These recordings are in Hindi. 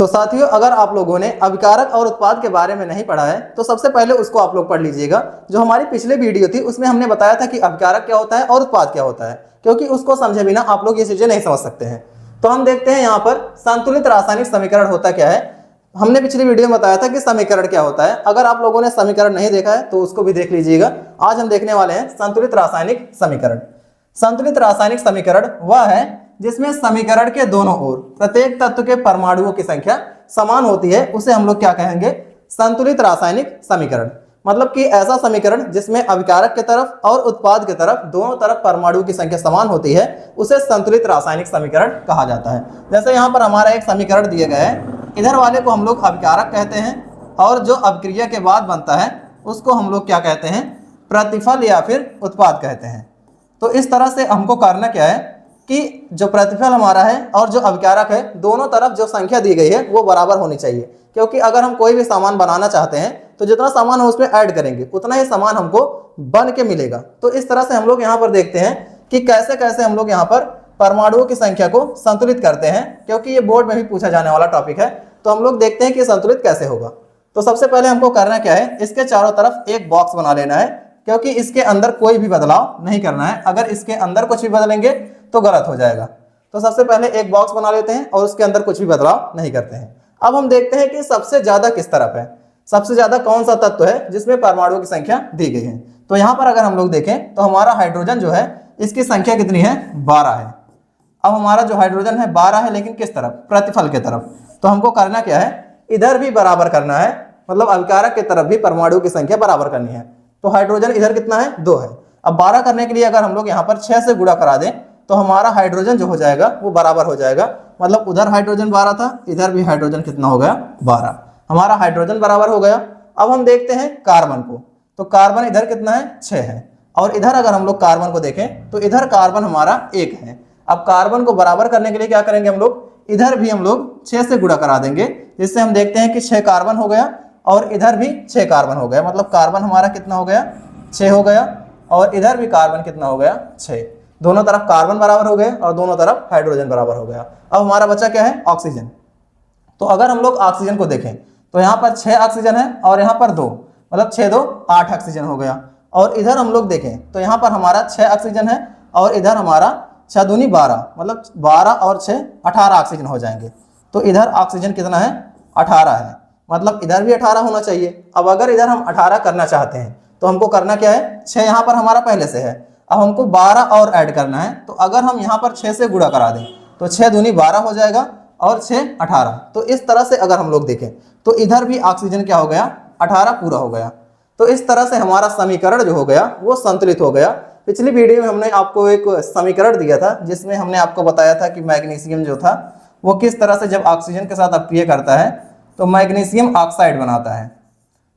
तो साथियों, अगर आप लोगों ने अभिकारक और उत्पाद के बारे में नहीं पढ़ा है तो सबसे पहले उसको आप लोग पढ़ लीजिएगा। जो हमारी पिछले वीडियो थी उसमें हमने बताया था कि अभिकारक क्या होता है और उत्पाद क्या होता है, क्योंकि उसको समझे बिना आप लोग ये चीजें नहीं समझ सकते हैं। तो हम देखते हैं यहाँ पर संतुलित रासायनिक समीकरण होता क्या है। हमने पिछली वीडियो में बताया था कि समीकरण क्या होता है। अगर आप लोगों ने समीकरण नहीं देखा है तो उसको भी देख लीजिएगा। आज हम देखने वाले हैं संतुलित रासायनिक समीकरण। संतुलित रासायनिक समीकरण वह है जिसमें समीकरण के दोनों ओर प्रत्येक तत्व के परमाणुओं की संख्या समान होती है, उसे हम लोग क्या कहेंगे, संतुलित रासायनिक समीकरण। मतलब कि ऐसा समीकरण जिसमें अभिकारक के तरफ और उत्पाद के तरफ दोनों तरफ परमाणुओं की संख्या समान होती है, उसे संतुलित रासायनिक समीकरण कहा जाता है। जैसे यहाँ पर हमारा एक समीकरण दिया गया है, इधर वाले को हम लोग अभिकारक कहते हैं और जो अभिक्रिया के बाद बनता है उसको हम लोग क्या कहते हैं, प्रतिफल या फिर उत्पाद कहते हैं। तो इस तरह से हमको करना क्या है कि जो प्रतिफल हमारा है और जो अभिकारक है, दोनों तरफ जो संख्या दी गई है वो बराबर होनी चाहिए। क्योंकि अगर हम कोई भी सामान बनाना चाहते हैं तो जितना सामान हम उसमें ऐड करेंगे उतना ही सामान हमको बन के मिलेगा। तो इस तरह से हम लोग यहाँ पर देखते हैं कि कैसे कैसे हम लोग यहाँ पर परमाणुओं की संख्या को संतुलित करते हैं, क्योंकि ये बोर्ड में भी पूछा जाने वाला टॉपिक है। तो हम लोग देखते हैं कि संतुलित कैसे होगा। तो सबसे पहले हमको करना क्या है, इसके चारों तरफ एक बॉक्स बना लेना है, क्योंकि इसके अंदर कोई भी बदलाव नहीं करना है। अगर इसके अंदर कुछ भी बदलेंगे तो गलत हो जाएगा। तो सबसे पहले एक बॉक्स बना लेते हैं और उसके अंदर कुछ भी बदलाव नहीं करते हैं। अब हम देखते हैं कि सबसे ज्यादा किस तरफ है, सबसे ज्यादा कौन सा तत्व है जिसमें परमाणुओं की संख्या दी गई है। तो यहाँ पर अगर हम लोग देखें तो हमारा हाइड्रोजन जो है इसकी संख्या कितनी है, 12 है। अब हमारा जो हाइड्रोजन है 12 है, लेकिन किस तरफ, प्रतिफल के तरफ। तो हमको करना क्या है, इधर भी बराबर करना है, मतलब अभिकारक की तरफ भी परमाणुओं की संख्या बराबर करनी है। तो हाइड्रोजन इधर कितना है, 2 है। अब 12 करने के लिए अगर हम लोग यहाँ पर 6 से गुणा करा दें तो हमारा हाइड्रोजन जो हो जाएगा वो बराबर हो जाएगा। मतलब उधर हाइड्रोजन 12 था, इधर भी हाइड्रोजन कितना हो गया, 12। हमारा हाइड्रोजन बराबर हो गया। अब हम देखते हैं कार्बन को। तो कार्बन इधर कितना है, 6 है। और इधर अगर हम लोग कार्बन को देखें तो इधर कार्बन हमारा 1 है। अब कार्बन को बराबर करने के लिए क्या करेंगे हम लोग, इधर भी हम लोग 6 से गुणा करा देंगे, जिससे हम देखते हैं कि 6 कार्बन हो गया और इधर भी 6 कार्बन हो गया। मतलब कार्बन हमारा कितना हो गया, 6 हो गया। और इधर भी कार्बन कितना हो गया, 6। दोनों तरफ कार्बन बराबर हो गए और दोनों तरफ हाइड्रोजन बराबर हो गया। अब हमारा बचा क्या है, ऑक्सीजन। तो अगर हम लोग ऑक्सीजन को देखें तो यहाँ पर 6 ऑक्सीजन है और यहाँ पर 2, मतलब 6 2 8 ऑक्सीजन हो गया। और इधर हम लोग देखें तो यहाँ पर हमारा 6 ऑक्सीजन है और इधर हमारा 6 दूनी 12, मतलब 12 और 6 18 ऑक्सीजन हो जाएंगे। तो इधर ऑक्सीजन कितना है, 18 है। मतलब इधर भी 18 होना चाहिए। अब अगर इधर हम 18 करना चाहते हैं तो हमको करना क्या है, 6 यहाँ पर हमारा पहले से है, अब हमको 12 और ऐड करना है। तो अगर हम यहाँ पर 6 से गुणा करा दें तो 6 दूनी 12 हो जाएगा और 6 18। तो इस तरह से अगर हम लोग देखें तो इधर भी ऑक्सीजन क्या हो गया, 18 पूरा हो गया। तो इस तरह से हमारा समीकरण जो हो गया वो संतुलित हो गया। पिछली वीडियो में हमने आपको एक समीकरण दिया था जिसमें हमने आपको बताया था कि मैग्नीशियम जो था वो किस तरह से जब ऑक्सीजन के साथ अपक्रिया करता है तो मैग्नीशियम ऑक्साइड बनाता है।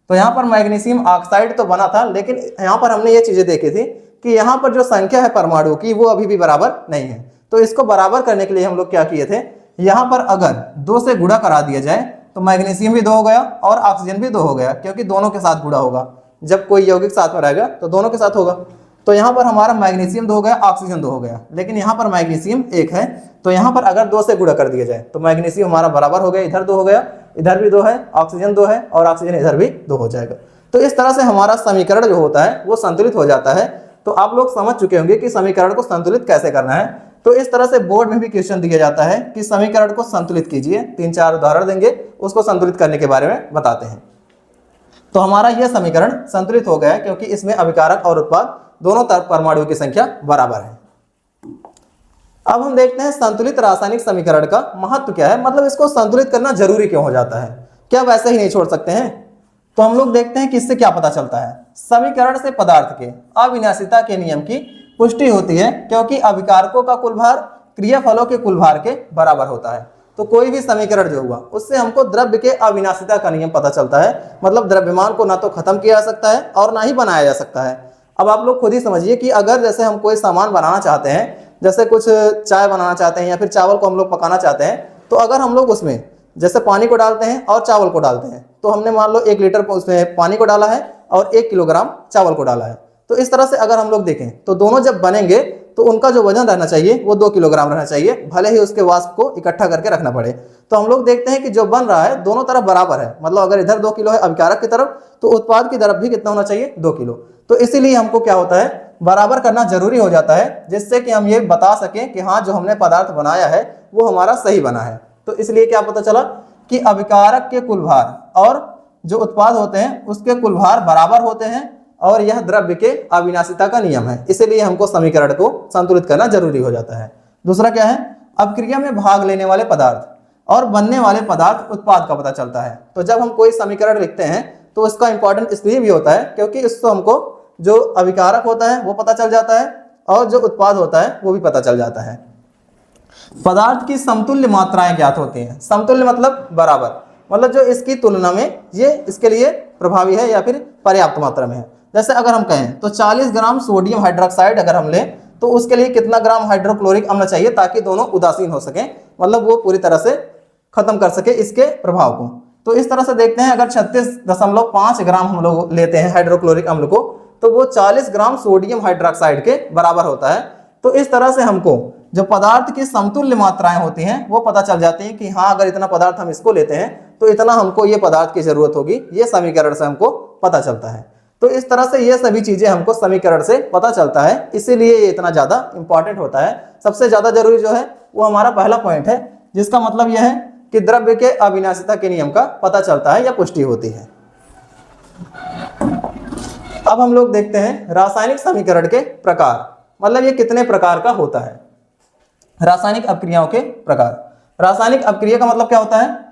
तो यहाँ पर मैग्नीशियम ऑक्साइड तो बना था, लेकिन यहाँ पर हमने ये चीजें देखी थी कि यहाँ पर जो संख्या है परमाणु की वो अभी भी बराबर नहीं है। तो इसको बराबर करने के लिए हम लोग क्या किए थे, यहाँ पर अगर 2 से गुणा करा दिया जाए तो मैग्नीशियम भी 2 हो गया और ऑक्सीजन भी 2 हो गया, क्योंकि दोनों के साथ गुणा होगा। जब कोई यौगिक साथ में रहेगा तो दोनों के साथ होगा। तो यहाँ पर हमारा मैग्नीशियम 2 हो गया, ऑक्सीजन 2 हो गया, लेकिन यहाँ पर मैग्नीशियम 1 है। तो यहाँ पर अगर 2 से गुणा कर दिया जाए तो मैग्नीशियम हमारा बराबर हो गया, इधर 2 हो गया, इधर भी 2 है, ऑक्सीजन 2 है और ऑक्सीजन इधर भी 2 हो जाएगा। तो इस तरह से हमारा समीकरण जो होता है वो संतुलित हो जाता है। तो आप लोग समझ चुके होंगे कि समीकरण को संतुलित कैसे करना है। तो इस तरह से बोर्ड में भी क्वेश्चन दिया जाता है कि समीकरण को संतुलित कीजिए। 3-4 उदाहरण देंगे, उसको संतुलित करने के बारे में बताते हैं। तो हमारा यह समीकरण संतुलित हो गया है क्योंकि इसमें अभिकारक और उत्पाद दोनों तरफ परमाणुओं की संख्या बराबर है। अब हम देखते हैं संतुलित रासायनिक समीकरण का महत्व क्या है, मतलब इसको संतुलित करना जरूरी क्यों हो जाता है, क्या वैसे ही नहीं छोड़ सकते हैं। तो हम लोग देखते हैं कि इससे क्या पता चलता है। समीकरण से पदार्थ के अविनाशिता के नियम की पुष्टि होती है, क्योंकि अभिकारकों का कुल भार क्रियाफलों के कुल भार के बराबर होता है। तो कोई भी समीकरण जो हुआ उससे हमको द्रव्य के अविनाशिता का नियम पता चलता है। मतलब द्रव्यमान को ना तो खत्म किया जा सकता है और ना ही बनाया जा सकता है। अब आप लोग खुद ही समझिए कि अगर जैसे हम कोई सामान बनाना चाहते हैं, जैसे कुछ चाय बनाना चाहते हैं या फिर चावल को हम लोग पकाना चाहते हैं, तो अगर हम लोग उसमें जैसे पानी को डालते हैं और चावल को डालते हैं, तो हमने मान लो 1 लीटर उसमें पानी को डाला है और 1 किलोग्राम चावल को डाला है। तो इस तरह से अगर हम लोग देखें तो दोनों जब बनेंगे तो उनका जो वजन रहना चाहिए वो 2 किलोग्राम रहना चाहिए, भले ही उसके वाष्प को इकट्ठा करके रखना पड़े। तो हम लोग देखते हैं कि जो बन रहा है दोनों तरफ बराबर है, मतलब अगर इधर 2 किलो है अभिकारक की तरफ तो उत्पाद की तरफ भी कितना होना चाहिए, 2 किलो। तो इसीलिए हमको क्या होता है, बराबर करना जरूरी हो जाता है, जिससे कि हम ये बता सकें कि हाँ जो हमने पदार्थ बनाया है वो हमारा सही बना है। तो इसलिए क्या पता चला कि अभिकारक के कुल भार और जो उत्पाद होते हैं उसके कुल भार बराबर होते हैं, और यह द्रव्य के अविनाशिता का नियम है। इसीलिए हमको समीकरण को संतुलित करना जरूरी हो जाता है। दूसरा क्या है, अपक्रिया में भाग लेने वाले पदार्थ और बनने वाले पदार्थ उत्पाद का पता चलता है। तो जब हम कोई समीकरण लिखते हैं तो उसका इंपॉर्टेंट इसलिए भी होता है क्योंकि इससे हमको जो अभिकारक होता है वो पता चल जाता है और जो उत्पाद होता है वो भी पता चल जाता है। पदार्थ की समतुल्य मात्राएं ज्ञात होती हैं। समतुल्य मतलब बराबर, मतलब जो इसकी तुलना में ये इसके लिए प्रभावी है या फिर पर्याप्त मात्रा में है। जैसे अगर हम कहें तो 40 ग्राम सोडियम हाइड्रोक्साइड अगर हम लें तो उसके लिए कितना ग्राम हाइड्रोक्लोरिक अम्ल चाहिए ताकि दोनों उदासीन हो सकें, मतलब वो पूरी तरह से खत्म कर सके इसके प्रभाव को। तो इस तरह से देखते हैं अगर 36.5 ग्राम हम लोग लेते हैं हाइड्रोक्लोरिक अम्ल को तो वो 40 ग्राम सोडियम हाइड्रोक्साइड के बराबर होता है। तो इस तरह से हमको जो पदार्थ की समतुल्य मात्राएं होती हैं वो पता चल जाती हैं कि हाँ अगर इतना पदार्थ हम इसको लेते हैं तो इतना हमको ये पदार्थ की जरूरत होगी, ये समीकरण से हमको पता चलता है। तो इस तरह से ये सभी चीजें हमको समीकरण से पता चलता है, इसीलिए ये इतना ज्यादा इंपॉर्टेंट होता है। सबसे ज्यादा जरूरी जो है वो हमारा पहला पॉइंट है, जिसका मतलब यह है कि द्रव्य के अविनाशिता के नियम का पता चलता है या पुष्टि होती है। अब हम लोग देखते हैं रासायनिक समीकरण के प्रकार, मतलब ये कितने प्रकार का होता है। रासायनिक अपक्रियाओं के प्रकार। रासायनिक अपक्रिया का मतलब क्या होता है,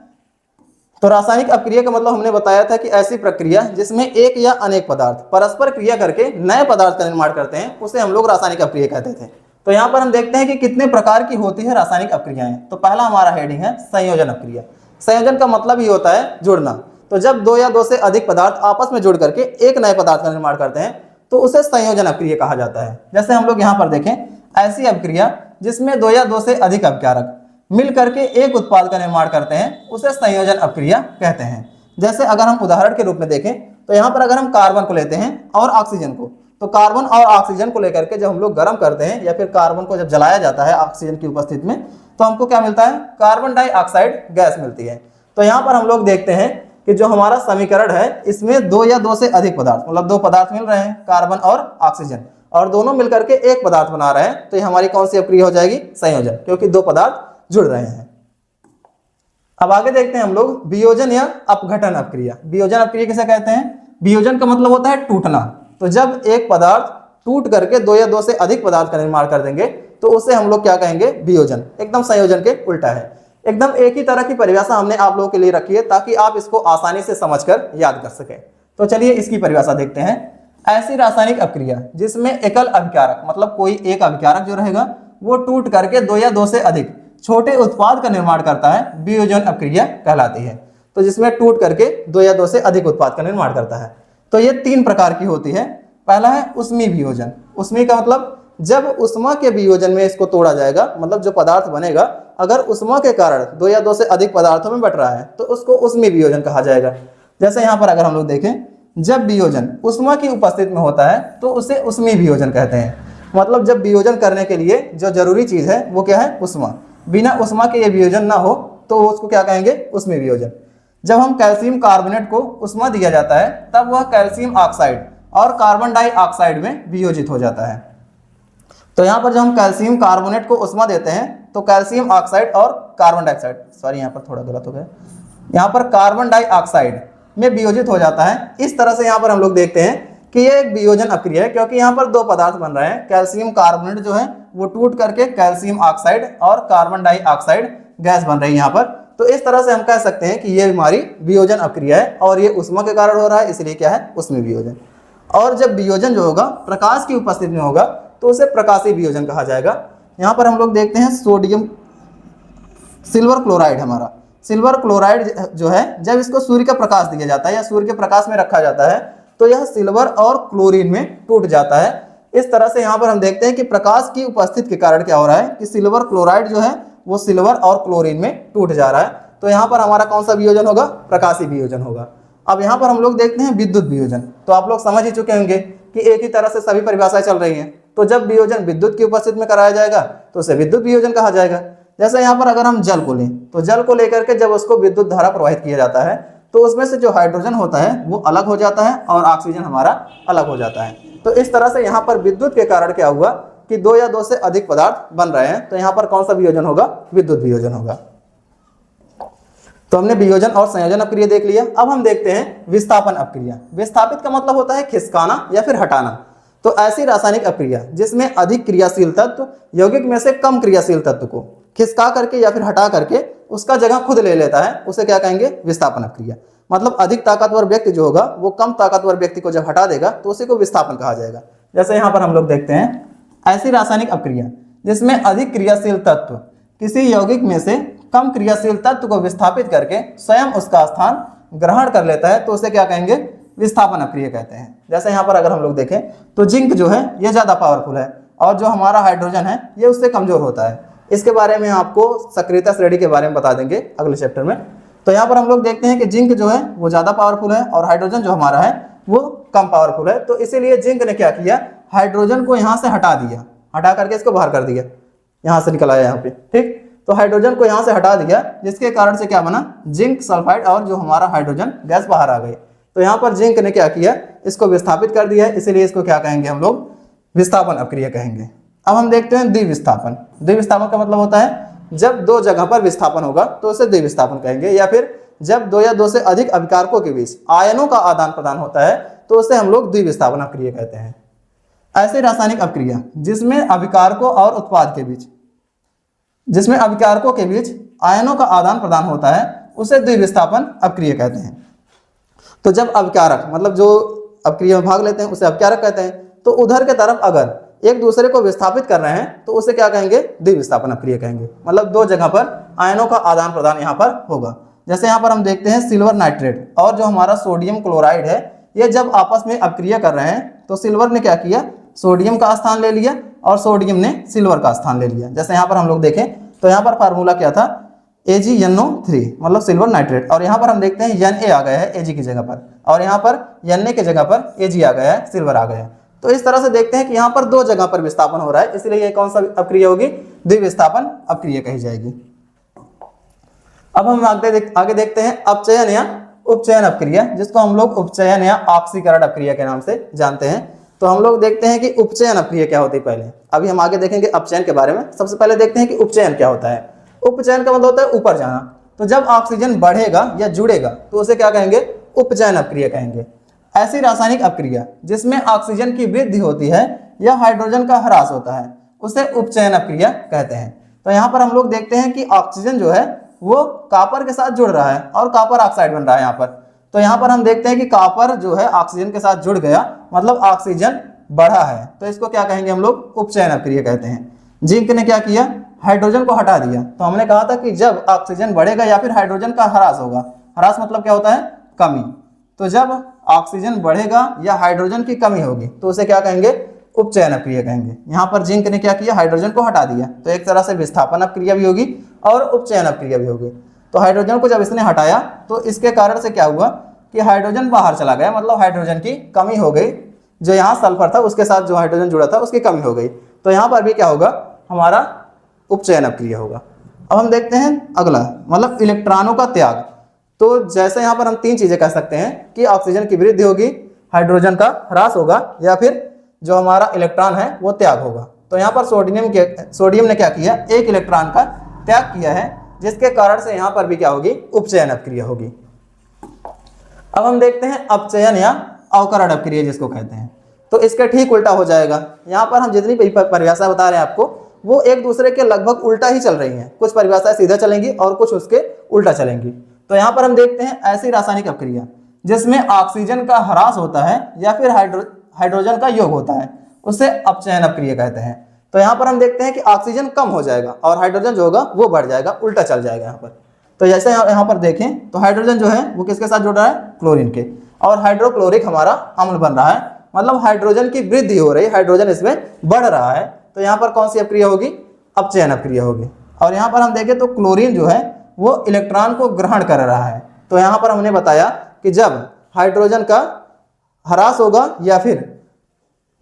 तो रासायनिक अपक्रिया का मतलब हमने बताया था कि ऐसी प्रक्रिया जिसमें एक या अनेक पदार्थ परस्पर क्रिया करके नए पदार्थ का निर्माण करते हैं उसे हम लोग रासायनिक अपक्रिया कहते थे। तो यहाँ पर हम देखते हैं कि कितने प्रकार की होती है रासायनिक अपक्रियाएं। तो पहला हमारा हेडिंग है संयोजन अपक्रिया। संयोजन का मतलब ही होता है जुड़ना। तो जब 2 या 2 से अधिक पदार्थ आपस में जुड़ करके एक नए पदार्थ का निर्माण करते हैं तो उसे संयोजन अपक्रिया कहा जाता है। जैसे हम लोग यहाँ पर देखें, ऐसी अपक्रिया जिसमें 2 या 2 से अधिक अपकारक मिल करके एक उत्पाद का निर्माण करते हैं उसे संयोजन अपक्रिया कहते हैं। जैसे अगर हम उदाहरण के रूप में देखें तो यहाँ पर अगर हम कार्बन को लेते हैं और ऑक्सीजन को, तो कार्बन और ऑक्सीजन को लेकर के जब हम लोग गर्म करते हैं या फिर कार्बन को जब जलाया जाता है ऑक्सीजन की उपस्थिति में तो हमको क्या मिलता है, कार्बन डाइऑक्साइड गैस मिलती है। तो यहाँ पर हम लोग देखते हैं कि जो हमारा समीकरण है इसमें 2 या 2 से अधिक पदार्थ, मतलब 2 पदार्थ मिल रहे हैं कार्बन और ऑक्सीजन, और दोनों मिलकर के एक पदार्थ बना रहे हैं। तो ये हमारी कौन सी अपक्रिया हो जाएगी, संयोजन, क्योंकि 2 पदार्थ जुड़ रहे हैं। अब आगे देखते हैं हम लोग वियोजन या अपघटन अपक्रिया। वियोजन अपक्रिया किसे कहते हैं, वियोजन का मतलब होता है टूटना। तो जब एक पदार्थ टूट करके 2 या 2 से अधिक पदार्थ का निर्माण कर देंगे तो उसे हम लोग क्या कहेंगे, वियोजन। एकदम संयोजन के उल्टा है। एकदम एक ही तरह की परिभाषा हमने आप लोगों के लिए रखी है ताकि आप इसको आसानी से समझकर याद कर सके। तो चलिए इसकी परिभाषा देखते हैं। ऐसी रासायनिक अपक्रिया जिसमें एकल अभिकारक, मतलब कोई एक अभिकारक जो रहेगा वो टूट करके 2 या 2 से अधिक छोटे उत्पाद का निर्माण करता है, वियोजन अपक्रिया कहलाती है। तो जिसमें टूट करके 2 या 2 से अधिक उत्पाद का निर्माण करता है। तो ये 3 प्रकार की होती है। पहला है उष्मीय वियोजन। उष्मीय का मतलब जब उष्मा के वियोजन में इसको तोड़ा जाएगा, मतलब जो पदार्थ बनेगा अगर उष्मा के कारण 2 या 2 से अधिक पदार्थों में बट रहा है तो उसको उष्मीय वियोजन कहा जाएगा। जैसे यहाँ पर अगर हम लोग देखें, जब वियोजन उष्मा की उपस्थिति में होता है तो उसे उष्मीय वियोजन कहते हैं। मतलब जब वियोजन करने के लिए जो जरूरी चीज है वो क्या है, उष्मा। बिना उष्मा के ये वियोजन ना हो तो उसको क्या कहेंगे, उष्मीय वियोजन। जब हम कैल्शियम कार्बोनेट को उष्मा दिया जाता है तब वह कैल्शियम ऑक्साइड और कार्बन डाइऑक्साइड में वियोजित हो जाता है। तो यहाँ पर जब हम कैल्शियम कार्बोनेट को उष्मा देते हैं तो कैल्शियम ऑक्साइड और कार्बन डाइऑक्साइड, सॉरी यहाँ पर थोड़ा गलत हो गया, यहाँ पर कार्बन डाइऑक्साइड में वियोजित हो जाता है। इस तरह से यहाँ पर हम लोग देखते हैं कि ये एक वियोजन अपक्रिया है, क्योंकि यहाँ पर 2 पदार्थ बन रहे हैं। कैल्शियम कार्बोनेट जो है वो टूट करके कैल्शियम ऑक्साइड और कार्बन डाइऑक्साइड गैस बन रही है यहाँ पर। तो इस तरह से हम कह सकते हैं कि ये हमारी वियोजन अपक्रिया है और ये उष्मा के कारण हो रहा है, इसलिए क्या है, उष्मीय वियोजन। और जब वियोजन जो होगा प्रकाश की उपस्थिति में होगा तो उसे प्रकाशीय वियोजन कहा जाएगा। यहाँ पर हम लोग देखते हैं सोडियम सिल्वर क्लोराइड, हमारा सिल्वर क्लोराइड जो है जब इसको सूर्य का प्रकाश दिया जाता है या सूर्य के प्रकाश में रखा जाता है तो यह सिल्वर और क्लोरीन में टूट जाता है। इस तरह से यहाँ पर हम देखते हैं कि प्रकाश की उपस्थिति के कारण क्या हो रहा है कि सिल्वर क्लोराइड जो है वो सिल्वर और क्लोरीन में टूट जा रहा है। तो यहाँ पर हमारा कौन सा वियोजन होगा, प्रकाशीय वियोजन होगा। अब यहाँ पर हम लोग देखते हैं विद्युत वियोजन। तो आप लोग समझ ही चुके होंगे कि एक ही तरह से सभी परिभाषाएं चल रही हैं। तो जब वियोजन विद्युत की उपस्थिति में कराया जाएगा तो उसे विद्युत वियोजन कहा जाएगा। जैसे यहाँ पर अगर हम जल को लें तो जल को लेकर के जब उसको विद्युत धारा प्रवाहित किया जाता है तो उसमें से जो हाइड्रोजन होता है वो अलग हो जाता है और ऑक्सीजन हमारा अलग हो जाता है। तो इस तरह से यहाँ पर विद्युत के कारण क्या हुआ कि दो या दो से अधिक पदार्थ बन रहे हैं, तो यहाँ पर कौन सा वियोजन होगा? विद्युत वियोजन होगा। तो हमने वियोजन और संयोजन अपक्रिया देख लिया। अब हम देखते हैं विस्थापन अपक्रिया। विस्थापित का मतलब होता है खिसकाना या फिर हटाना। तो ऐसी रासायनिक अपक्रिया जिसमें अधिक क्रियाशील तत्व यौगिक में से कम क्रियाशील तत्व को खिसका करके या फिर हटा करके उसका जगह खुद ले लेता है, उसे क्या कहेंगे? विस्थापन अपक्रिया। मतलब अधिक ताकतवर व्यक्ति जो होगा वो कम ताकतवर व्यक्ति को जब हटा देगा तो उसी को विस्थापन कहा जाएगा। जैसे यहाँ पर हम लोग देखते हैं ऐसी रासायनिक अपक्रिया जिसमें अधिक क्रियाशील तत्व किसी यौगिक में से कम क्रियाशील तत्व को विस्थापित करके स्वयं उसका स्थान ग्रहण कर लेता है, तो उसे क्या कहेंगे? विस्थापन अपक्रिया कहते हैं। जैसे यहाँ पर अगर हम लोग देखें तो जिंक जो है ये ज़्यादा पावरफुल है और जो हमारा हाइड्रोजन है ये उससे कमजोर होता है। इसके बारे में आपको सक्रियता श्रेणी के बारे में बता देंगे अगले चैप्टर में। तो यहाँ पर हम लोग देखते हैं कि जिंक जो है वो ज़्यादा पावरफुल है और हाइड्रोजन जो हमारा है वो कम पावरफुल है। तो इसीलिए जिंक ने क्या किया? हाइड्रोजन को यहाँ से हटा दिया, हटा करके इसको बाहर कर दिया, यहाँ से निकल आया यहाँ पे। ठीक, तो हाइड्रोजन को यहाँ से हटा दिया जिसके कारण से क्या बना? जिंक सल्फाइड और जो हमारा हाइड्रोजन गैस बाहर आ गई। तो यहाँ पर जिंक ने क्या किया? इसको विस्थापित कर दिया, इसीलिए इसको क्या कहेंगे हम लोग? विस्थापन अपक्रिया कहेंगे। अब हम देखते हैं द्विविस्थापन। द्विविस्थापन का मतलब होता है जब दो जगह पर विस्थापन होगा तो उसे द्विविस्थापन कहेंगे, या फिर जब दो या दो से अधिक अभिकारकों के बीच आयनों का आदान प्रदान होता है तो उसे हम लोग द्विविस्थापन अपक्रिया कहते हैं। ऐसी रासायनिक अपक्रिया जिसमें अभिकारकों और उत्पाद के बीच आयनों का आदान प्रदान होता है उसे द्विविस्थापन अपक्रिया कहते हैं। तो जब अभिकारक मतलब जो अपक्रिया में भाग लेते हैं उसे अपकारक कहते हैं। तो उधर के तरफ अगर एक दूसरे को विस्थापित कर रहे हैं तो उसे क्या कहेंगे? द्विविस्थापन अपक्रिया कहेंगे। मतलब दो जगह पर आयनों का आदान प्रदान यहाँ पर होगा। जैसे यहाँ पर हम देखते हैं सिल्वर नाइट्रेट और जो हमारा सोडियम क्लोराइड है, ये जब आपस में अपक्रिया कर रहे हैं तो सिल्वर ने क्या किया? सोडियम का स्थान ले लिया और सोडियम ने सिल्वर का स्थान ले लिया। जैसे यहाँ पर हम लोग देखें तो यहाँ पर फार्मूला क्या था? AgNO3 मतलब सिल्वर नाइट्रेट, और यहाँ पर हम देखते हैं Na आ गया है Ag की जगह पर, और यहाँ पर Na की जगह पर Ag आ गया है, सिल्वर आ गया है। तो इस तरह से देखते हैं कि यहाँ पर दो जगह पर विस्थापन हो रहा है, इसलिए ये कौन सा अपक्रिया होगी? द्विविस्थापन अपक्रिया कही जाएगी। अब हम आगे देखते हैं अपचयन या उपचयन अपक्रिया, जिसको हम लोग उपचयन या ऑक्सीकरण अपक्रिया के नाम से जानते हैं। तो हम लोग देखते हैं कि उपचयन अपक्रिया क्या होती है पहले, अभी हम आगे देखेंगे अपचयन के बारे में। सबसे पहले देखते हैं कि उपचयन क्या होता है। उपचयन का मतलब होता है ऊपर जाना। तो जब ऑक्सीजन बढ़ेगा या जुड़ेगा तो उसे क्या कहेंगे? उपचयन अपक्रिया कहेंगे। ऐसी रासायनिक अपक्रिया जिसमें ऑक्सीजन की वृद्धि होती है या हाइड्रोजन का ह्रास होता है उसे उपचयन अपक्रिया कहते हैं। तो यहाँ पर हम लोग देखते हैं कि ऑक्सीजन जो है वो कॉपर के साथ जुड़ रहा है और कॉपर ऑक्साइड बन रहा है यहाँ पर। तो यहाँ पर हम देखते हैं कि कॉपर जो है ऑक्सीजन के साथ जुड़ गया, मतलब ऑक्सीजन बढ़ा है, तो इसको क्या कहेंगे हम लोग? उपचयन अपक्रिया कहते हैं। जिंक ने क्या किया? हाइड्रोजन को हटा दिया। तो हमने कहा था कि जब ऑक्सीजन बढ़ेगा या फिर हाइड्रोजन का ह्रास होगा, ह्रास मतलब क्या होता है? कमी। तो जब ऑक्सीजन बढ़ेगा या हाइड्रोजन की कमी होगी तो उसे क्या कहेंगे? उपचयन अपक्रिया कहेंगे। यहाँ पर जिंक ने क्या किया? हाइड्रोजन को हटा दिया। तो एक तरह से विस्थापन अपक्रिया भी होगी और उपचयन अपक्रिया भी होगी। तो हाइड्रोजन को जब इसने हटाया तो इसके कारण से क्या हुआ कि हाइड्रोजन बाहर चला गया, मतलब हाइड्रोजन की कमी हो गई। जो यहाँ सल्फर था उसके साथ जो हाइड्रोजन जुड़ा था उसकी कमी हो गई। तो यहाँ पर भी क्या होगा? हमारा उपचयन अपक्रिया होगा। अब हम देखते हैं अगला, मतलब इलेक्ट्रॉनों का त्याग। तो जैसे यहाँ पर हम तीन चीजें कह सकते हैं कि ऑक्सीजन की वृद्धि होगी, हाइड्रोजन का ह्रास होगा, या फिर जो हमारा इलेक्ट्रॉन है वो त्याग होगा। तो यहाँ पर सोडियम ने क्या किया? एक इलेक्ट्रॉन का त्याग किया है, जिसके कारण से यहाँ पर भी क्या होगी? उपचयन अपक्रिया होगी। अब हम देखते हैं अपचयन या अवकरण अपक्रिया जिसको कहते हैं। तो इसका ठीक उल्टा हो जाएगा। यहाँ पर हम जितनी परिभाषा बता रहे हैं आपको वो एक दूसरे के लगभग उल्टा ही चल रही हैं। कुछ परिभाषाएं सीधा चलेंगी और कुछ उसके उल्टा चलेंगी। तो यहाँ पर हम देखते हैं ऐसी रासायनिक अपक्रिया जिसमें ऑक्सीजन का ह्रास होता है या फिर हाइड्रोजन का योग होता है उसे अपचयन अपक्रिया कहते हैं। तो यहाँ पर हम देखते हैं कि ऑक्सीजन कम हो जाएगा और हाइड्रोजन जो होगा वो बढ़ जाएगा, उल्टा चल जाएगा यहाँ पर। तो जैसे यहाँ पर देखें तो हाइड्रोजन जो है वो किसके साथ जुड़ रहा है? क्लोरीन के, और हाइड्रोक्लोरिक हमारा अम्ल बन रहा है, मतलब हाइड्रोजन की वृद्धि हो रही है, हाइड्रोजन इसमें बढ़ रहा है। तो यहाँ पर कौन सी अपक्रिया होगी? अपचयन अपक्रिया होगी। और यहाँ पर हम देखें तो क्लोरीन जो है वो इलेक्ट्रॉन को ग्रहण कर रहा है। तो यहाँ पर हमने बताया कि जब हाइड्रोजन का ह्रास होगा या फिर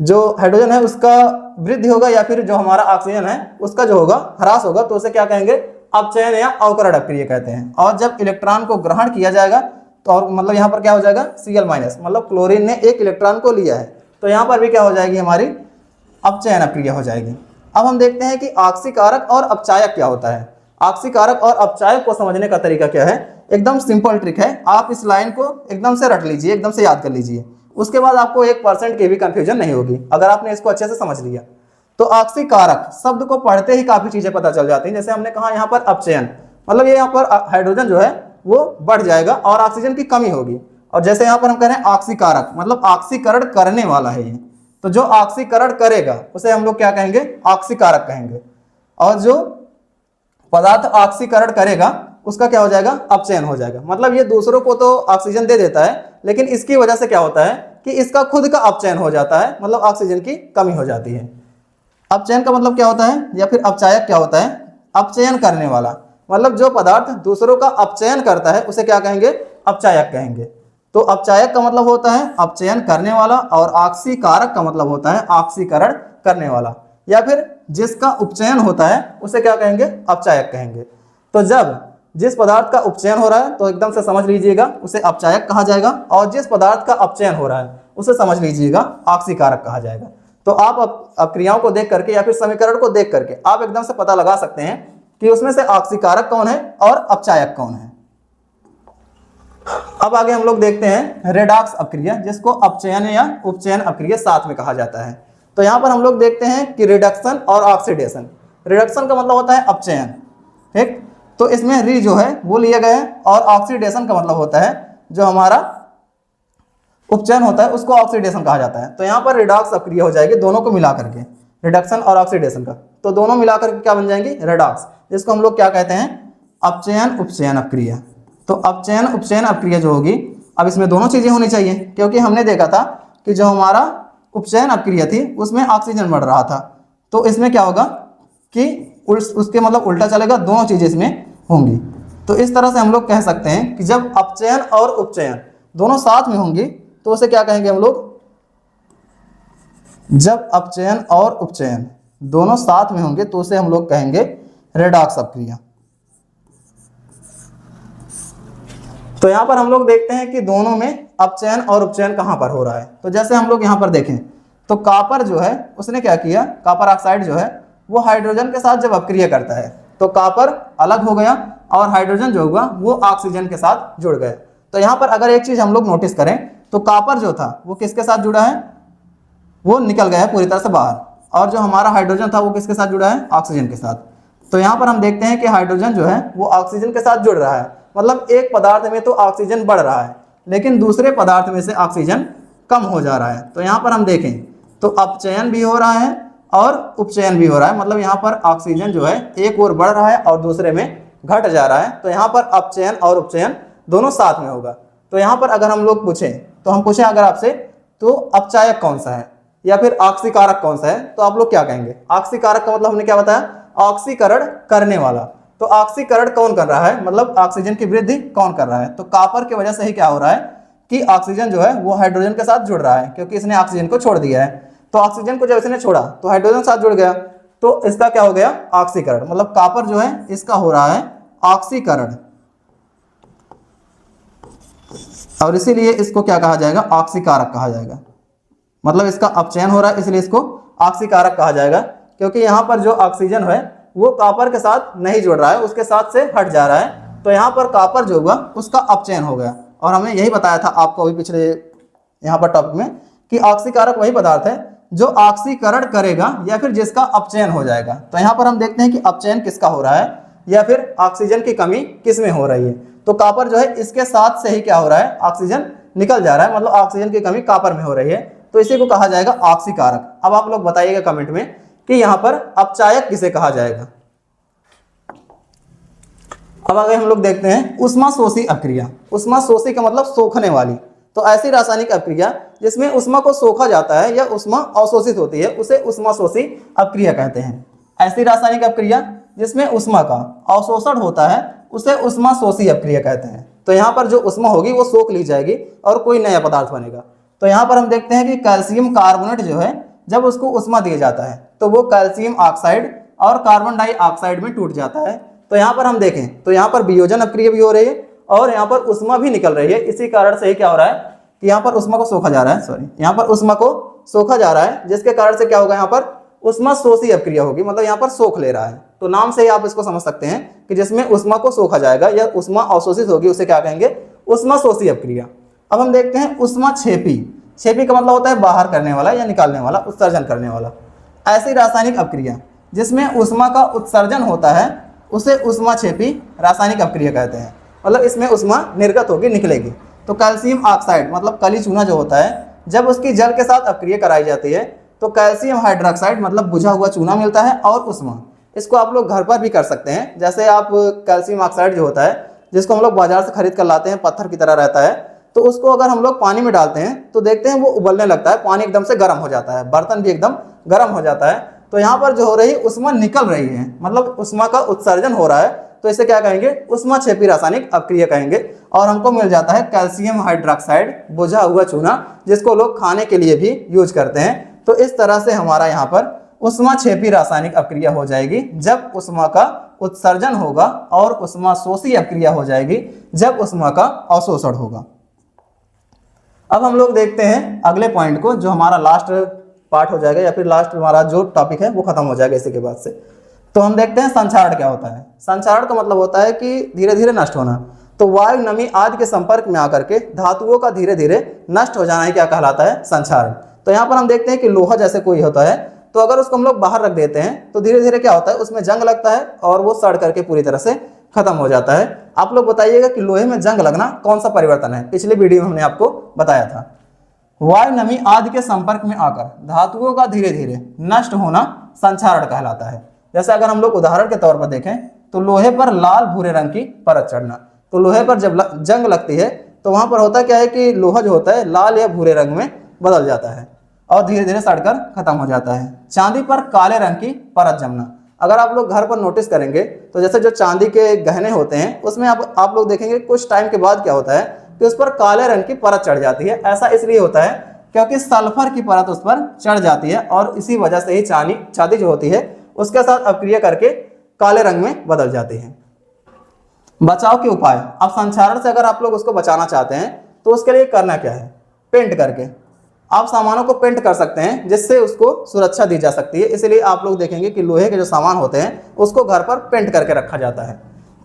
जो हाइड्रोजन है उसका वृद्धि होगा या फिर जो हमारा ऑक्सीजन है उसका जो होगा ह्रास होगा, तो उसे क्या कहेंगे, अपचयन या अवकरण अक्रिय कहते हैं। और जब इलेक्ट्रॉन को ग्रहण किया जाएगा तो और मतलब यहाँ पर क्या हो जाएगा, Cl माइनस, मतलब क्लोरीन ने एक इलेक्ट्रॉन को लिया है, तो यहाँ पर भी क्या हो जाएगी, हमारी अपचयन अक्रिया हो जाएगी। अब हम देखते हैं कि ऑक्सीकारक और अपचायक क्या होता है। ऑक्सीकारक और अपचायक को समझने का तरीका क्या है, एकदम सिंपल ट्रिक है। आप इस लाइन को एकदम से रट लीजिए, एकदम से याद कर लीजिए, उसके बाद आपको 1% की भी कंफ्यूजन नहीं होगी अगर आपने इसको अच्छे से समझ लिया। तो ऑक्सीकारक शब्द को पढ़ते ही काफी चीजें पता चल जाती हैं। जैसे हमने कहा यहाँ पर अपचयन, मतलब ये यहाँ पर हाइड्रोजन जो है वो बढ़ जाएगा और ऑक्सीजन की कमी होगी। और जैसे यहाँ पर हम कह रहे हैं ऑक्सीकारक, मतलब ऑक्सीकरण करने वाला है ये, तो जो ऑक्सीकरण करेगा उसे हम लोग क्या कहेंगे, ऑक्सीकारक कहेंगे। और जो पदार्थ ऑक्सीकरण करेगा उसका क्या हो जाएगा, अपचयन हो जाएगा। मतलब ये दूसरों को तो ऑक्सीजन दे देता है, लेकिन इसकी वजह से क्या होता है कि इसका खुद का अपचयन हो जाता है, मतलब ऑक्सीजन की कमी हो जाती है। अपचयन का मतलब क्या होता है, या फिर अपचायक क्या होता है, अपचयन करने वाला। मतलब जो पदार्थ दूसरों का अपचयन करता है उसे क्या कहेंगे, अपचायक कहेंगे। तो अपचायक का मतलब होता है अपचयन करने वाला, और ऑक्सीकारक का मतलब होता है ऑक्सीकरण करने वाला, या फिर जिसका उपचयन होता है उसे क्या कहेंगे, अपचायक कहेंगे। तो जब जिस पदार्थ का उपचयन हो रहा है तो एकदम से समझ लीजिएगा उसे अपचायक कहा जाएगा, और जिस पदार्थ का अपचयन हो रहा है उसे समझ लीजिएगा ऑक्सीकारक कहा जाएगा। तो आप अपक्रियाओं को देख करके या फिर समीकरण को देख करके आप एकदम से पता लगा सकते हैं कि उसमें से ऑक्सीकारक कौन है और अपचायक कौन है। अब आगे हम लोग देखते हैं रेडॉक्स अपक्रिया, जिसको अपचयन या उपचयन अपक्रिया साथ में कहा जाता है। तो यहाँ पर हम लोग देखते हैं कि रिडक्शन और ऑक्सीडेशन। रिडक्शन का मतलब होता है अपचयन, ठीक, तो इसमें री जो है वो लिया गया है, और ऑक्सीडेशन का मतलब होता है जो हमारा उपचयन होता है उसको ऑक्सीडेशन कहा जाता है। तो यहाँ पर रिडॉक्स अपक्रिया हो जाएगी दोनों को मिला करके, रिडक्शन और ऑक्सीडेशन का, तो दोनों मिलाकर क्या बन जाएंगी, रेडॉक्स, जिसको हम लोग क्या कहते हैं, अपचयन उपचयन अपक्रिया। तो अपचयन उपचयन अपक्रिया जो होगी, अब इसमें दोनों चीजें होनी चाहिए, क्योंकि हमने देखा था कि जो हमारा उपचयन अपक्रिया थी उसमें ऑक्सीजन बढ़ रहा था, तो इसमें क्या होगा कि उसके मतलब उल्टा चलेगा, दोनों चीजें इसमें होंगी। तो इस तरह से हम लोग कह सकते हैं कि जब अपचयन और उपचयन दोनों साथ में होंगी तो उसे क्या कहेंगे हम लोग, जब अपचयन और उपचयन दोनों साथ में होंगे तो उसे हम लोग कहेंगे रेडॉक्स अपक्रिया। तो यहां पर हम लोग देखते हैं कि दोनों में अपचयन और उपचयन कहां पर हो रहा है। तो जैसे हम लोग यहां पर देखें तो कॉपर जो है उसने क्या किया, कॉपर ऑक्साइड जो है वो हाइड्रोजन के साथ जब अपक्रिया करता है तो कॉपर अलग हो गया और हाइड्रोजन जो हुआ वो ऑक्सीजन के साथ जुड़ गए। तो यहाँ पर अगर एक चीज हम लोग नोटिस करें तो कॉपर जो था वो किसके साथ जुड़ा है, वो निकल गया है पूरी तरह से बाहर, और जो हमारा हाइड्रोजन था वो किसके साथ जुड़ा है, ऑक्सीजन के साथ। तो यहाँ पर हम देखते हैं कि हाइड्रोजन जो है वो ऑक्सीजन के साथ जुड़ रहा है, मतलब एक पदार्थ में तो ऑक्सीजन बढ़ रहा है लेकिन दूसरे पदार्थ में से ऑक्सीजन कम हो जा रहा है। तो यहाँ पर हम देखें तो अपचयन भी हो रहा है और उपचयन भी हो रहा है, मतलब यहाँ पर ऑक्सीजन जो है एक ओर बढ़ रहा है और दूसरे में घट जा रहा है। तो यहाँ पर अपचयन और उपचयन दोनों साथ में होगा। तो यहाँ पर अगर हम लोग पूछें, तो हम पूछें अगर आपसे तो अपचायक कौन सा है या फिर ऑक्सीकारक कौन सा है, तो आप लोग क्या कहेंगे। ऑक्सीकारक का मतलब हमने क्या बताया, ऑक्सीकरण करने वाला। तो ऑक्सीकरण कौन कर रहा है, मतलब ऑक्सीजन की वृद्धि कौन कर रहा है। तो कॉपर की वजह से ही क्या हो रहा है कि ऑक्सीजन जो है वो हाइड्रोजन के साथ जुड़ रहा है, क्योंकि इसने ऑक्सीजन को छोड़ दिया है। तो ऑक्सीजन को जब इसने छोड़ा तो हाइड्रोजन साथ जुड़ गया, तो इसका क्या हो गया, ऑक्सीकरण। मतलब कॉपर जो है इसका हो रहा है ऑक्सीकरण, और इसीलिए इसको क्या कहा जाएगा, ऑक्सीकारक कहा जाएगा। मतलब इसका अपचयन हो रहा है इसलिए इसको ऑक्सीकारक कहा जाएगा, क्योंकि यहाँ पर जो ऑक्सीजन है वो कॉपर के साथ नहीं जुड़ रहा है, उसके साथ से हट जा रहा है। तो यहाँ पर कॉपर जो हुआ उसका अपचयन हो गया। और हमने यही बताया था आपको अभी पिछले यहाँ पर टॉपिक में कि ऑक्सीकारक वही पदार्थ है जो ऑक्सीकरण करेगा या फिर जिसका अपचयन हो जाएगा। तो यहाँ पर हम देखते हैं कि अपचयन किसका हो रहा है या फिर ऑक्सीजन की कमी किस में हो रही है। तो कॉपर जो है इसके साथ से ही क्या हो रहा है, ऑक्सीजन निकल जा रहा है, मतलब ऑक्सीजन की कमी कॉपर में हो रही है, तो इसी को कहा जाएगा ऑक्सीकारक। अब आप लोग बताइएगा कमेंट में कि यहाँ पर अपचायक किसे कहा जाएगा। अब आगे हम लोग देखते हैं उष्माशोषी अपक्रिया। उष्माशोषी का मतलब सोखने वाली। तो ऐसी रासायनिक अपक्रिया जिसमें उष्मा को सोखा जाता है या उष्मा अवशोषित होती है उसे उष्माशोषी अपक्रिया कहते हैं। ऐसी रासायनिक अपक्रिया जिसमें उष्मा का अवशोषण होता है उसे उष्माशोषी अपक्रिया कहते हैं। तो यहाँ पर जो उष्मा होगी वो सोख ली जाएगी और कोई नया पदार्थ बनेगा। तो यहाँ पर हम देखते हैं कि कैल्शियम कार्बोनेट जो है जब उसको उष्मा दिया जाता है तो वो कैल्शियम ऑक्साइड और कार्बन डाइऑक्साइड में टूट जाता है। तो यहाँ पर हम देखें तो यहाँ पर वियोजन अभिक्रिया भी हो रही है और यहाँ पर उष्मा भी निकल रही है। इसी कारण से क्या हो रहा है कि यहाँ पर उष्मा को सोखा जा रहा है, यहाँ पर उष्मा को सोखा जा रहा है, जिसके कारण से क्या होगा, यहाँ पर उष्मा शोषी अभिक्रिया होगी, मतलब यहाँ पर सोख ले रहा है। तो नाम से ही आप इसको समझ सकते हैं कि जिसमें उष्मा को सोखा जाएगा या उष्मा अवशोषित होगी उसे क्या कहेंगे, उष्मा शोषी अभिक्रिया। अब हम देखते हैं उष्मा क्षेपी। क्षेपी का मतलब होता है बाहर करने वाला या निकालने वाला, उत्सर्जन करने वाला। ऐसी रासायनिक अभिक्रिया जिसमें उष्मा का उत्सर्जन होता है उसे उष्मा क्षेपी रासायनिक अभिक्रिया कहते हैं, मतलब इसमें उष्मा निर्गत होगी, निकलेगी। तो कैल्शियम ऑक्साइड मतलब कली चूना जो होता है, जब उसकी जल के साथ अभिक्रिया कराई जाती है तो कैल्शियम हाइड्रोक्साइड मतलब बुझा हुआ चूना मिलता है और उष्मा। इसको आप लोग घर पर भी कर सकते हैं। जैसे आप कैल्शियम ऑक्साइड जो होता है जिसको हम लोग बाजार से खरीद कर लाते हैं, पत्थर की तरह रहता है, तो उसको अगर हम लोग पानी में डालते हैं तो देखते हैं वो उबलने लगता है, पानी एकदम से गर्म हो जाता है, बर्तन भी एकदम गर्म हो जाता है। तो यहाँ पर जो हो रही उष्मा निकल रही है, मतलब उष्मा का उत्सर्जन हो रहा है, तो इसे क्या कहेंगे, उष्मा क्षेपी रासायनिक अभिक्रिया कहेंगे। और हमको मिल जाता है कैल्शियम हाइड्रोक्साइड, बुझा हुआ चूना, जिसको लोग खाने के लिए भी यूज करते हैं। तो इस तरह से हमारा यहाँ पर उष्मा क्षेपी रासायनिक अभिक्रिया हो जाएगी जब उष्मा का उत्सर्जन होगा, और उष्मा शोषी अभिक्रिया हो जाएगी जब उष्मा का अवशोषण होगा। अब हम लोग देखते हैं अगले पॉइंट को, जो हमारा लास्ट पार्ट हो जाएगा या फिर लास्ट हमारा जो टॉपिक है वो खत्म हो जाएगा इसी के बाद से। तो हम देखते हैं संक्षारण क्या होता है। संक्षारण का मतलब होता है कि धीरे धीरे नष्ट होना। तो वायु, नमी आदि के संपर्क में आकर के धातुओं का धीरे धीरे नष्ट हो जाना ही क्या कहलाता है, संक्षारण। तो यहाँ पर हम देखते हैं कि लोहा जैसे कोई होता है, तो अगर उसको हम लोग बाहर रख देते हैं तो धीरे धीरे क्या होता है, उसमें जंग लगता है और वो सड़ करके पूरी तरह से खत्म हो जाता है। आप लोग बताइएगा कि लोहे में जंग लगना कौन सा परिवर्तन है, पिछले वीडियो में हमने आपको बताया था। वायु, नमी आदि के संपर्क में आकर धातुओं का धीरे धीरे नष्ट होना संक्षारण कहलाता है। जैसे अगर हम लोग उदाहरण के तौर पर देखें तो लोहे पर लाल भूरे रंग की परत चढ़ना। तो लोहे पर जब जंग लगती है तो वहां पर होता क्या है कि लोहा जो होता है लाल या भूरे रंग में बदल जाता है और धीरे धीरे सड़कर खत्म हो जाता है। चांदी पर काले रंग की परत जमना। अगर आप लोग घर पर नोटिस करेंगे तो जैसे जो चांदी के गहने होते हैं उसमें आप लोग देखेंगे कुछ टाइम के बाद क्या होता है कि उस पर काले रंग की परत चढ़ जाती है। ऐसा इसलिए होता है क्योंकि सल्फर की परत उस पर चढ़ जाती है और इसी वजह से ही चांदी जो होती है उसके साथ अभिक्रिया करके काले रंग में बदल जाती है। बचाव के उपाय। अब संक्षारण से अगर आप लोग उसको बचाना चाहते हैं तो उसके लिए करना क्या है, पेंट करके आप सामानों को पेंट कर सकते हैं जिससे उसको सुरक्षा दी जा सकती है। इसलिए आप लोग देखेंगे कि लोहे के जो सामान होते हैं उसको घर पर पेंट करके रखा जाता है।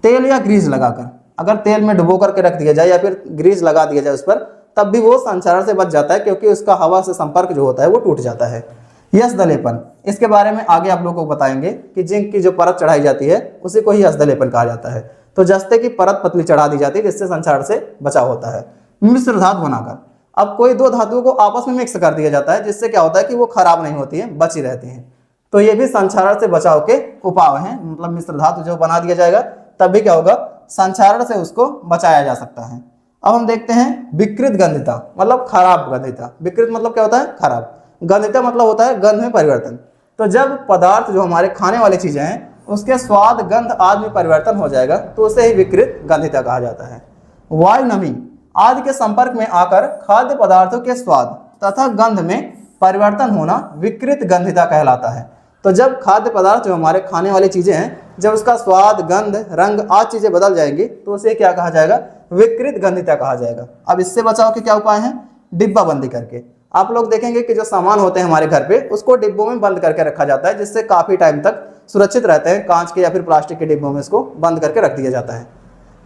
तेल या ग्रीस लगाकर, अगर तेल में डुबो करके रख दिया जाए या फिर ग्रीस लगा दिया जाए उस पर, तब भी वो संक्षारण से बच जाता है क्योंकि उसका हवा से संपर्क जो होता है वो टूट जाता है। यश दलेपन, इसके बारे में आगे आप लोगों को बताएंगे कि जिंक की जो परत चढ़ाई जाती है उसी को ही यश दलेपन कहा जाता है। तो जस्ते की परत पतली चढ़ा दी जाती है जिससे संक्षारण से बचाव होता है। मिश्र धातु बनाकर, अब कोई दो धातुओं को आपस में मिक्स कर दिया जाता है जिससे क्या होता है कि वो खराब नहीं होती है, बची रहती हैं। तो ये भी संक्षारण से बचाव के उपाय हैं। मतलब मिश्र धातु जो बना दिया जाएगा तब भी क्या होगा, संक्षारण से उसको बचाया जा सकता है। अब हम देखते हैं विकृत गंधिता, मतलब खराब गंधिता। विकृत मतलब क्या होता है, खराब। गंधिता मतलब होता है गंध में परिवर्तन। तो जब पदार्थ जो हमारे खाने वाली चीजें हैं उसके स्वाद, गंध आदि में परिवर्तन हो जाएगा तो उसे ही विकृत गंधिता कहा जाता है। वायु, नमी आदि के संपर्क में आकर खाद्य पदार्थों के स्वाद तथा गंध में परिवर्तन होना विकृत गंधिता कहलाता है। तो जब खाद्य पदार्थ जो हमारे खाने वाली चीजें हैं, जब उसका स्वाद, गंध, रंग आदि चीजें बदल जाएंगी तो उसे क्या कहा जाएगा, विकृत गंधिता कहा जाएगा। अब इससे बचाव के क्या उपाय हैं, डिब्बा बंदी करके। आप लोग देखेंगे कि जो सामान होते हैं हमारे घर पे उसको डिब्बों में बंद करके रखा जाता है जिससे काफी टाइम तक सुरक्षित रहते हैं। कांच के या फिर प्लास्टिक के डिब्बों में इसको बंद करके रख दिया जाता है।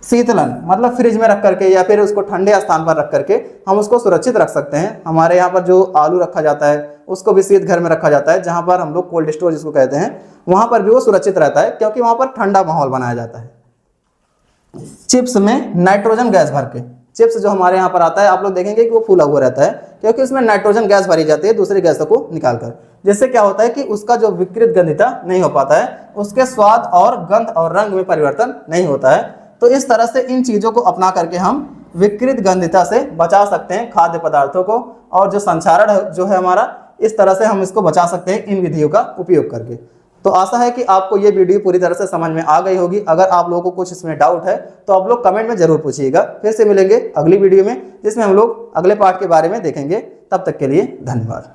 शीतलन मतलब फ्रिज में रख करके या फिर उसको ठंडे स्थान पर रख करके हम उसको सुरक्षित रख सकते हैं। हमारे यहाँ पर जो आलू रखा जाता है उसको भी शीत घर में रखा जाता है, जहाँ पर हम लोग कोल्ड स्टोर जिसको कहते हैं, वहाँ पर भी वो सुरक्षित रहता है क्योंकि वहाँ पर ठंडा माहौल बनाया जाता है। चिप्स में नाइट्रोजन गैस भर के, चिप्स जो हमारे यहाँ पर आता है आप लोग देखेंगे कि वो फूला हुआ रहता है क्योंकि उसमें नाइट्रोजन गैस भरी जाती है दूसरी गैसों को निकालकर, जिससे क्या होता है कि उसका जो विकृत गंधिता नहीं हो पाता है, उसके स्वाद और गंध और रंग में परिवर्तन नहीं होता है। तो इस तरह से इन चीजों को अपना करके हम विकृत गंधिता से बचा सकते हैं खाद्य पदार्थों को, और जो संक्षारण जो है हमारा, इस तरह से हम इसको बचा सकते हैं इन विधियों का उपयोग करके। तो आशा है कि आपको ये वीडियो पूरी तरह से समझ में आ गई होगी। अगर आप लोगों को कुछ इसमें डाउट है तो आप लोग कमेंट में जरूर पूछिएगा। फिर से मिलेंगे अगली वीडियो में जिसमें हम लोग अगले पार्ट के बारे में देखेंगे। तब तक के लिए धन्यवाद।